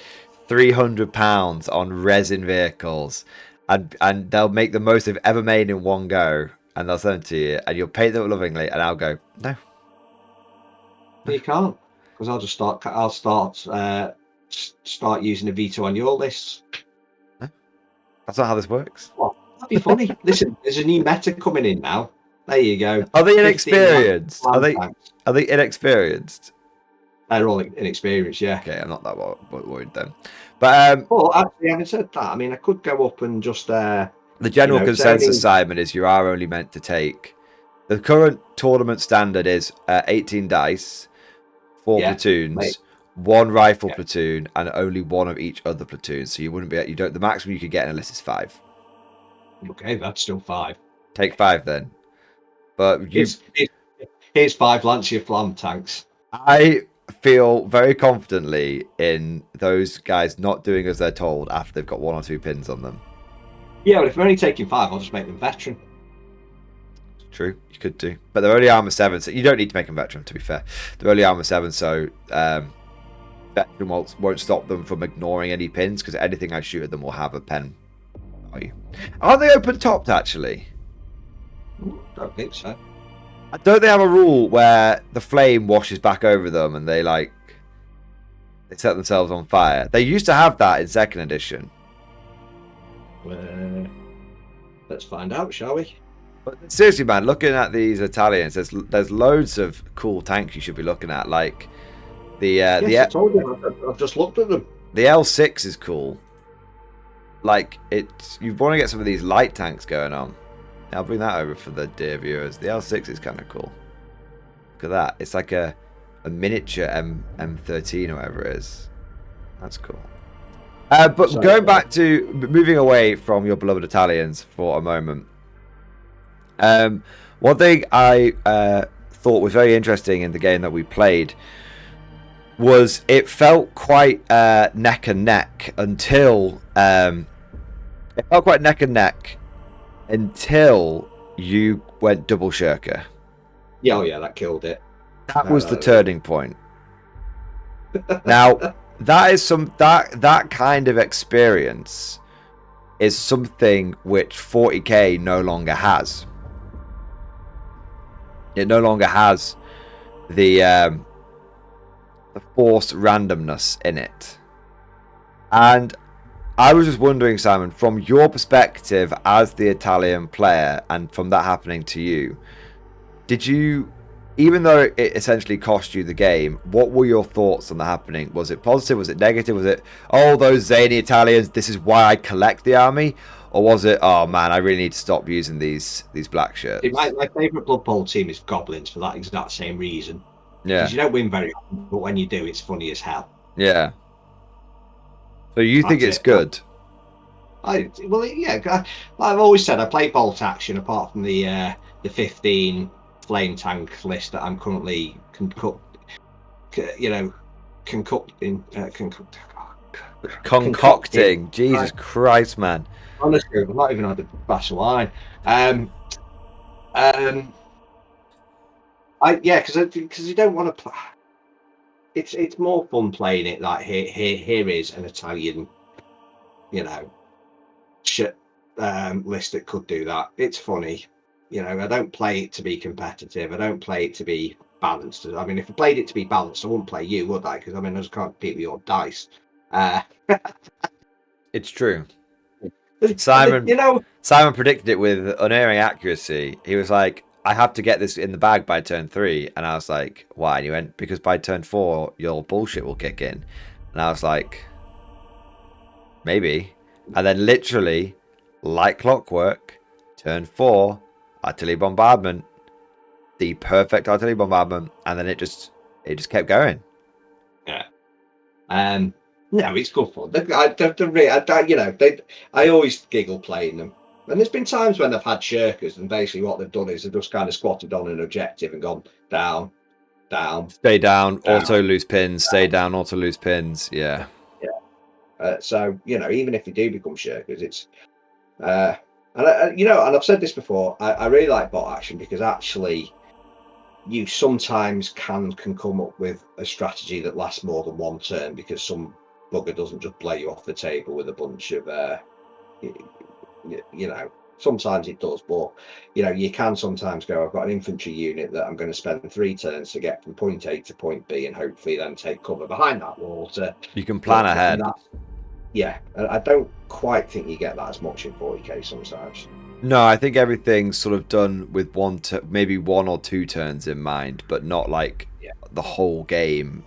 £300 on resin vehicles, and they'll make the most they've ever made in one go, and they'll send them to you, and you'll pay them lovingly, and I'll go no. You can't, because I'll just start. I'll start using a veto on your lists. No. That's not how this works. Well, that'd be funny. Listen, there's a new meta coming in now. There you go. Are they inexperienced? Are they inexperienced? They're all inexperienced, yeah. Okay, I'm not that worried then. But well, actually, having said that, I mean, I could go up and just the general consensus, Simon, is you are only meant to take the current tournament standard is 18 dice, 4 platoons, 1 rifle platoon, and only 1 of each other platoon. So you wouldn't be the maximum you could get in a list is 5. Okay, that's still 5. Take 5 then. But here's 5 Lancia Flam tanks. I feel very confidently in those guys not doing as they're told after they've got 1 or 2 pins on them. Yeah, but if we're only taking 5, I'll just make them veteran. True, you could do, but they're only armor 7, so you don't need to make them veteran. To be fair, they're only armor 7, so veteran won't stop them from ignoring any pins, because anything I shoot at them will have a pen value. Are they open topped actually? Don't think so. Don't they have a rule where the flame washes back over them and they set themselves on fire? They used to have that in 2nd edition. Let's find out, shall we? But seriously, man, looking at these Italians, there's loads of cool tanks you should be looking at. Like I told you, I've just looked at them. The L6 is cool. Like you want to get some of these light tanks going on. I'll bring that over for the dear viewers. The L6 is kind of cool. Look at that. It's like a miniature M13 or whatever it is. That's cool. But going back to moving away from your beloved Italians for a moment. One thing I thought was very interesting in the game that we played was it felt quite neck and neck until you went double shirker. Yeah, oh yeah, that killed it. That was the turning point. Now, that is that kind of experience is something which 40k no longer has. It no longer has the forced randomness in it. And I was just wondering, Simon, from your perspective as the Italian player, and from that happening to you, did you, even though it essentially cost you the game, what were your thoughts on the happening? Was it positive? Was it negative? Was it, oh, those zany Italians, this is why I collect the army? Or was it, oh man, I really need to stop using these black shirts? My favourite Blood Bowl team is Goblins for that exact same reason. Yeah. Because you don't win very often, but when you do, it's funny as hell. Yeah. So you think it's good? I've always said I play bolt action apart from the 15 flame tank list that I'm currently concocting. Jesus Christ, man! Honestly, I've not even had a glass of wine. Because you don't want to play. It's more fun playing it like here is an Italian, list that could do that. It's funny, I don't play it to be competitive. I don't play it to be balanced. I mean, if I played it to be balanced, I wouldn't play you, would I? Because I mean, I just can't compete with your dice. It's true. You know, Simon predicted it with unerring accuracy. He was like, I have to get this in the bag by turn 3. And I was like, why? And he went, because by turn 4, your bullshit will kick in. And I was like, maybe. And then literally, like clockwork, turn 4, artillery bombardment, the perfect artillery bombardment. And then it just kept going. yeah. No, it's good fun. I always giggle playing them. And there's been times when they've had shirkers, and basically what they've done is they've just kind of squatted on an objective and gone down, down, Stay down, down, auto lose pins, down. stay down, auto lose pins. Yeah. So even if they do become shirkers, it's and I've said this before. I really like bot action because actually, you sometimes can come up with a strategy that lasts more than one turn because some bugger doesn't just blow you off the table with a bunch of sometimes it does, but you can sometimes go, I've got an infantry unit that I'm going to spend 3 turns to get from point A to point B and hopefully then take cover behind that wall you can plan ahead. I don't quite think you get that as much in 40k sometimes. No, I think everything's sort of done with maybe 1 or 2 turns in mind, but not like the whole game.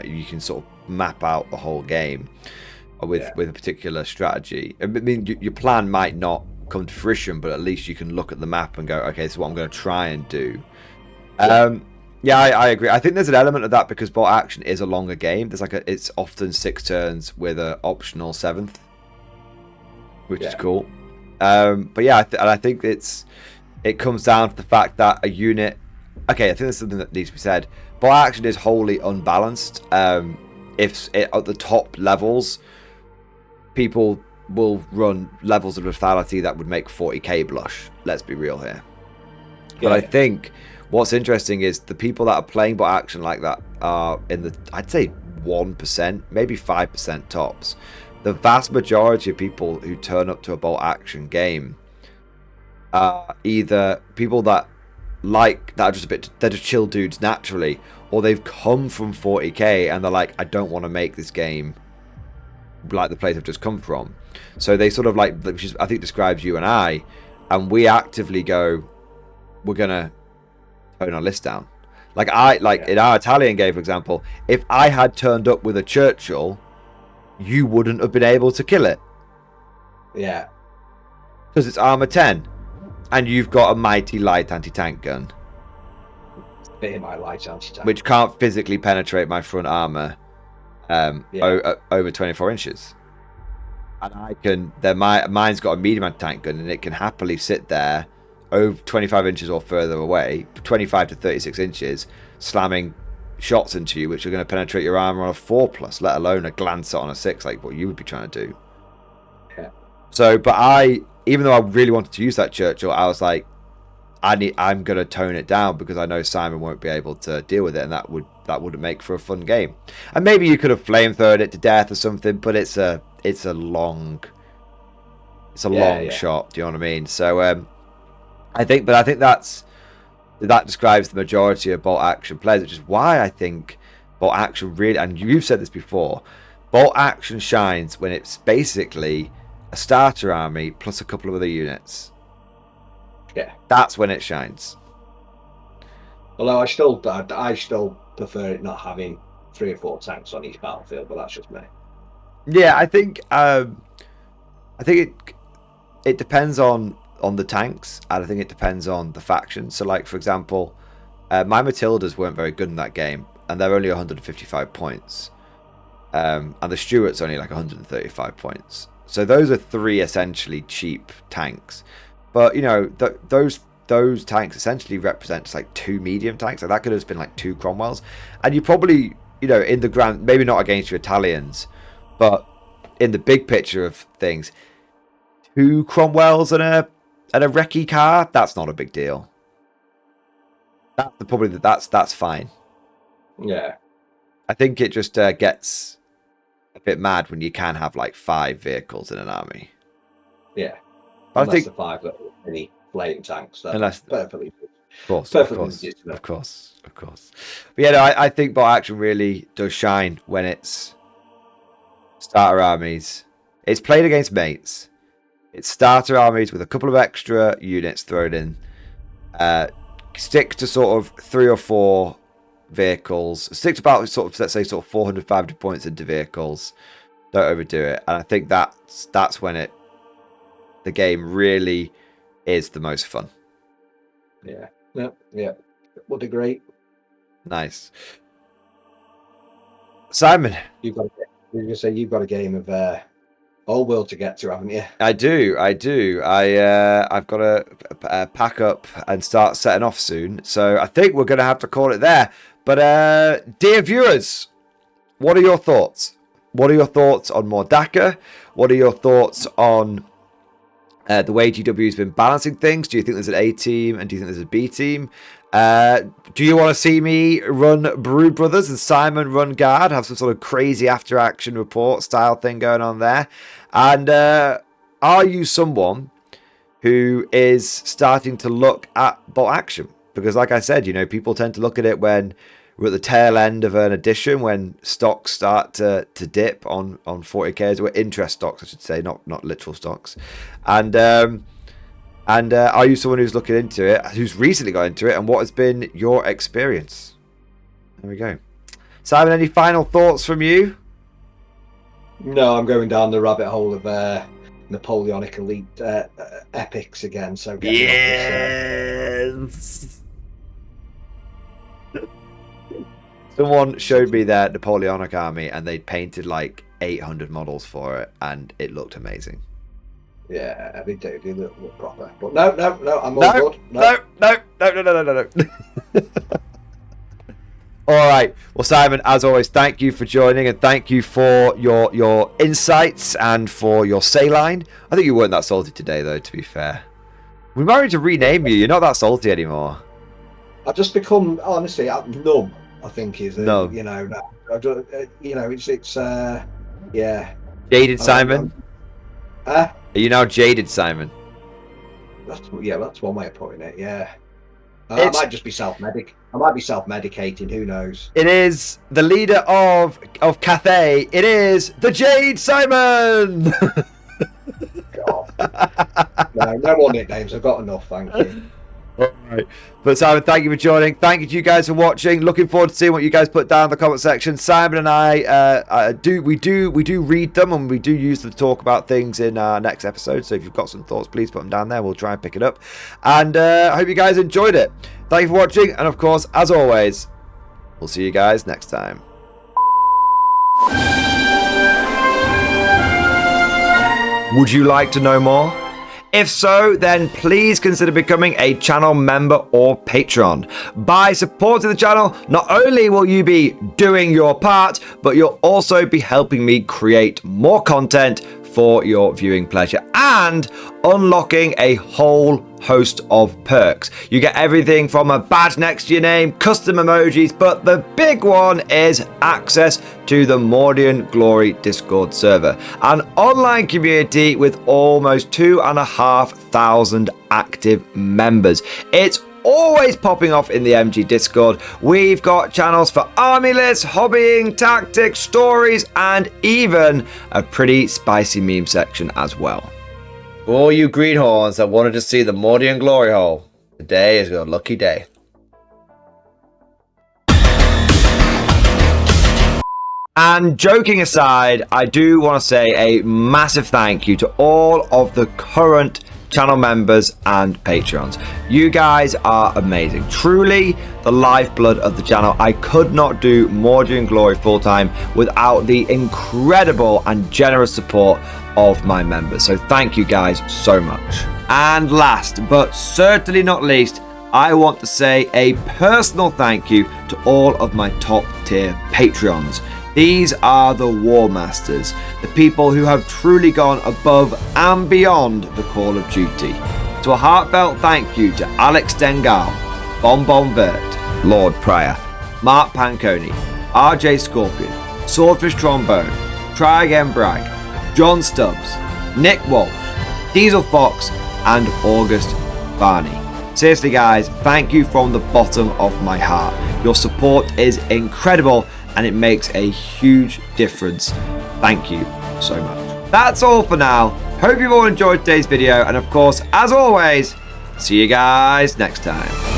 You can sort of map out the whole game with a particular strategy. I mean, your plan might not come to fruition, but at least you can look at the map and go, okay, this is what I'm going to try and do. I agree. I think there's an element of that because bot action is a longer game. It's often 6 turns with an optional 7th, which is cool. But yeah, I think it comes down to the fact that a unit. Okay, I think there's something that needs to be said. Bot action is wholly unbalanced. If at the top levels, people will run levels of lethality that would make 40k blush. Let's be real here. But I think what's interesting is the people that are playing bot action like that are I'd say 1%, maybe 5% tops. The vast majority of people who turn up to a bot action game are either people that are just they're just chill dudes naturally, or they've come from 40k and they're like, I don't want to make this game like the place I've just come from. So they sort of which is, I think describes you and I, and we actively go, we're gonna tone our list down. In our Italian game, for example, if I had turned up with a Churchill, you wouldn't have been able to kill it. Yeah. Because it's armor 10. And you've got a mighty light anti-tank gun. My light anti-tank. Which can't physically penetrate my front armor over 24 inches. And mine's got a medium anti-tank gun and it can happily sit there over 25 inches or further away, 25 to 36 inches, slamming shots into you which are going to penetrate your armor on a 4+, let alone a glance on a 6, like what you would be trying to do. So, but even though I really wanted to use that Churchill, I was like, I'm going to tone it down because I know Simon won't be able to deal with it, and that wouldn't make for a fun game. And maybe you could have flamethrown it to death or something, but it's a long shot. Do you know what I mean? So I think that describes the majority of bot action players, which is why I think bot action really, and you've said this before, bot action shines when it's basically a starter army plus a couple of other units. Yeah, that's when it shines. Although I still prefer it not having 3 or 4 tanks on each battlefield, but that's just me. Yeah, I think it depends on the tanks, and I think it depends on the faction. So, like for example, my Matildas weren't very good in that game, and they're only 155 points, and the Stuart's only like 135 points. So those are 3 essentially cheap tanks. But those tanks essentially represent just like 2 medium tanks. Like that could have been like 2 Cromwells, and you probably in the grand, maybe not against your Italians, but in the big picture of things, 2 Cromwells and a recce car, that's not a big deal. That's fine. Yeah, I think it just gets a bit mad when you can have like 5 vehicles in an army. Yeah, but unless I think the 5 little mini flame tanks. That's perfectly good. Of course, Perfectly legitimate. of course. But yeah, no, I think bot action really does shine when it's starter armies. It's played against mates. It's starter armies with a couple of extra units thrown in. Stick to sort of 3 or 4 vehicles. Stick to about sort of, let's say, sort of 400, 500 points into vehicles. Don't overdo it. And I think that's when the game really is the most fun. Yeah. Would agree. Nice. Simon, You've got a game of Old World to get to, haven't you? I do. I've got to pack up and start setting off soon. So I think we're going to have to call it there. But dear viewers, what are your thoughts? What are your thoughts on Mordaka? What are your thoughts on the way GW has been balancing things? Do you think there's an A team and do you think there's a B team? Do you want to see me run Brood Brothers and Simon run Guard? Have some sort of crazy after action report style thing going on there? And are you someone who is starting to look at bot action? Because like I said, people tend to look at it when we're at the tail end of an edition, when stocks start to dip on 40k, or interest stocks, I should say, not literal stocks. And are you someone who's looking into it, who's recently got into it, and what has been your experience? There we go. Simon, any final thoughts from you? No, I'm going down the rabbit hole of Napoleonic elite epics again. So yes. Someone showed me their Napoleonic army, and they'd painted like 800 models for it, and it looked amazing. Yeah, they do. They look proper. But no, I'm all good. No. All right. Well, Simon, as always, thank you for joining, and thank you for your insights and for your saline. I think you weren't that salty today, though, to be fair. We might need to rename you. You're not that salty anymore. I've just become, honestly, numb, I think, is numb. It's yeah. Jaded Simon? Are you now jaded Simon? That's one way of putting it, yeah. I might just be self-medicating, who knows? It is the leader of Cathay. It is the Jade Simon! God. No more nicknames. I've got enough, thank you. All right. But Simon, thank you for joining. Thank you to you guys for watching. Looking forward to seeing what you guys put down in the comment section. Simon and I do read them, and we do use them to talk about things in our next episode. So if you've got some thoughts, please put them down there. We'll try and pick it up. And I hope you guys enjoyed it. Thank you for watching, and of course, as always, we'll see you guys next time. Would you like to know more? If so, then please consider becoming a channel member or patron. By supporting the channel, not only will you be doing your part, but you'll also be helping me create more content for your viewing pleasure and unlocking a whole host of perks. You get everything from a badge next to your name, custom emojis, but the big one is access to the Mordian Glory Discord server, an online community with almost 2,500 active members. It's always popping off in the MG Discord. We've got channels for army lists, hobbying, tactics, stories, and even a pretty spicy meme section as well. For all you greenhorns that wanted to see the Mordian glory hole, today is your lucky day. And joking aside, I do want to say a massive thank you to all of the current channel members and patrons. You guys are amazing. Truly the lifeblood of the channel. I could not do Mordian Glory full-time without the incredible and generous support of my members. So thank you guys so much. And last but certainly not least, I want to say a personal thank you to all of my top tier Patreons. These are the War Masters, the people who have truly gone above and beyond the call of duty. So a heartfelt thank you to Alex Dengal, Bon Vert, Lord Pryor, Mark Panconi, RJ Scorpion, Swordfish Trombone, Try Again Bragg, John Stubbs, Nick Walsh, Diesel Fox, and August Barney. Seriously, guys, thank you from the bottom of my heart. Your support is incredible and it makes a huge difference. Thank you so much. That's all for now. Hope you've all enjoyed today's video, and of course, as always, see you guys next time.